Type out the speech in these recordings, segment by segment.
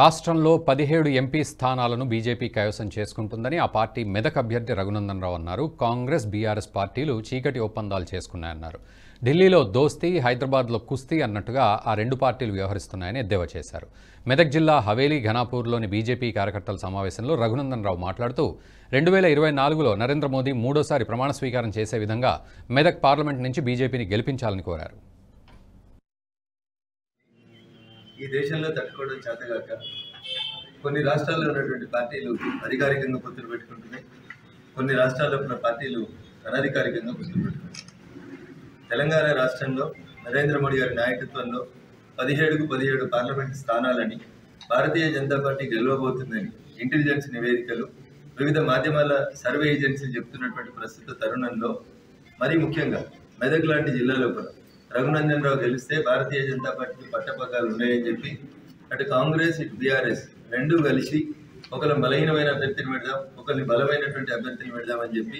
రాష్ట్రంలో 17 ఎంపీ స్థానాలను బీజేపీ కైవసం చేసుకుంటుందని ఆ పార్టీ మెదక్ అభ్యర్థి రఘునందన్ రావు అన్నారు. కాంగ్రెస్, బీఆర్ఎస్ పార్టీలు చీకటి ఒప్పందాలు చేసుకున్నాయన్నారు. ఢిల్లీలో దోస్తీ, హైదరాబాద్లో కుస్తీ అన్నట్టుగా ఆ రెండు పార్టీలు వ్యవహరిస్తున్నాయని ఎద్దేవా చేశారు. మెదక్ జిల్లా హవేలీ, ఘనాపూర్లోని బీజేపీ కార్యకర్తల సమావేశంలో రఘునందన్ రావు మాట్లాడుతూ 2024లో నరేంద్ర మోదీ మూడోసారి ప్రమాణ స్వీకారం చేసే విధంగా మెదక్ పార్లమెంట్ నుంచి బీజేపీని గెలిపించాలని కోరారు. ఈ దేశంలో తట్టుకోవడం చేతగాక కొన్ని రాష్ట్రాల్లో ఉన్నటువంటి పార్టీలు అధికారికంగా పొత్తులు పెట్టుకుంటున్నాయి, కొన్ని రాష్ట్రాల్లో ఉన్న పార్టీలు అనధికారికంగా పొత్తులు పెట్టుకుంటున్నాయి. తెలంగాణ రాష్ట్రంలో నరేంద్ర మోడీ గారి నాయకత్వంలో 17కు 17 parliament స్థానాలని Bharatiya Janata party గెలవబోతుందని intelligence నివేదికలు, వివిధ మాధ్యమాల సర్వే ఏజెన్సీలు చెప్తున్నటువంటి ప్రస్తుత తరుణంలో మరీ ముఖ్యంగా మెదక్ లాంటి జిల్లాలో కూడా రఘునందన్ రావు గెలిస్తే భారతీయ జనతా పార్టీకి పట్టపగ్గాలు ఉన్నాయని చెప్పి అటు కాంగ్రెస్, ఇటు బీఆర్ఎస్ రెండూ కలిసి ఒకరు బలహీనమైన అభ్యర్థిని పెడదాం, ఒకరిని బలమైనటువంటి అభ్యర్థిని పెడదామని చెప్పి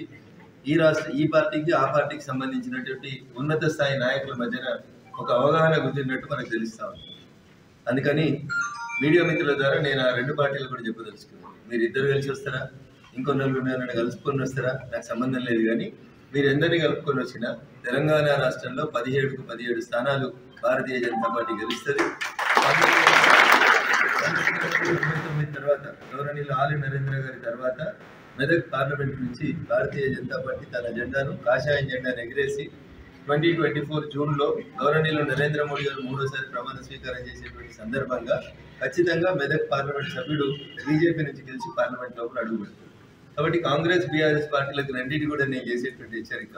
ఈ పార్టీకి ఆ పార్టీకి సంబంధించినటువంటి ఉన్నత స్థాయి నాయకుల మధ్యన ఒక అవగాహన కుదిరినట్టు మనకు తెలుస్తా ఉంది. అందుకని మీడియా మిత్రుల ద్వారా నేను ఆ రెండు పార్టీలు కూడా చెప్పదలుచుకున్నాను. మీరు ఇద్దరు కలిసి వస్తారా, ఇంకొన్ని నన్ను కలుసుకొని వస్తారా, నాకు సంబంధం లేదు. కానీ మీరు ఎందరినీ కలుపుకొని వచ్చినా తెలంగాణ రాష్ట్రంలో 17కు 17 స్థానాలు భారతీయ జనతా పార్టీ గెలుస్తుంది. తర్వాత గౌరవనీయులు ఆలి నరేంద్ర గారి తర్వాత మెదక్ పార్లమెంట్ నుంచి భారతీయ జనతా పార్టీ తన జెండాను, కాషాయం జెండాను ఎగిరేసి 2024 జూన్లో గౌరవనీయులు నరేంద్ర మోడీ గారు మూడోసారి ప్రమాణ స్వీకారం చేసేటువంటి సందర్భంగా ఖచ్చితంగా మెదక్ పార్లమెంట్ సభ్యుడు బీజేపీ నుంచి గెలిచి పార్లమెంట్ లోపల అడుగుపెడుతుంది. కాబట్టి కాంగ్రెస్, బీఆర్ఎస్ పార్టీలకు రెండింటి కూడా నేను చేసేటువంటి హెచ్చరిక,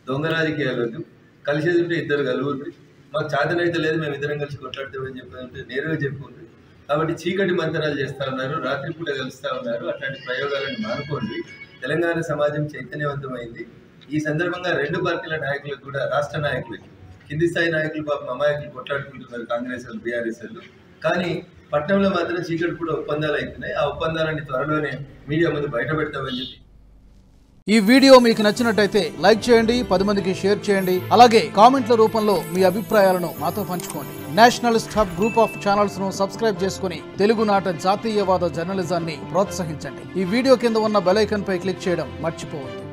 దొంగ రాజకీయాలు కలిసేది ఉంటే ఇద్దరు కలుగురు, మాకు చాతనైతే లేదు మేము ఇద్దరం కలిసి కొట్లాడతామని చెప్పి నేరుగా చెప్పుకుంది. కాబట్టి చీకటి మంతనాలు చేస్తూ ఉన్నారు, రాత్రిపూట కలుస్తూ ఉన్నారు. అట్లాంటి ప్రయోగాలను మానుకోండి. తెలంగాణ సమాజం చైతన్యవంతమైంది. ఈ సందర్భంగా రెండు పార్టీల నాయకులకు కూడా, రాష్ట్ర నాయకులకి, కింది స్థాయి నాయకులు పాపం అమాయకులు కొట్లాడుకుంటున్నారు, కాంగ్రెస్ వాళ్ళు, బీఆర్ఎస్ వాళ్ళు. కానీ పట్టణంలో మాత్రం చీకటి కూడా ఒప్పందాలు అవుతున్నాయి. ఆ ఒప్పందాలని త్వరలోనే మీడియా ముందు బయట పెడతామని చెప్పి. ఈ వీడియో మీకు నచ్చినట్టయితే లైక్ చేయండి, 10 మందికి షేర్ చేయండి. అలాగే కామెంట్ల రూపంలో మీ అభిప్రాయాలను మాతో పంచుకోండి. Nationalist hub group of channels ను సబ్స్క్రైబ్ చేసుకుని తెలుగునాట జాతీయవాద జర్నలిజాన్ని ప్రోత్సహించండి. ఈ వీడియో కింద ఉన్న బెల్ ఐకాన్ పై క్లిక్ చేయడం మర్చిపోవద్దు.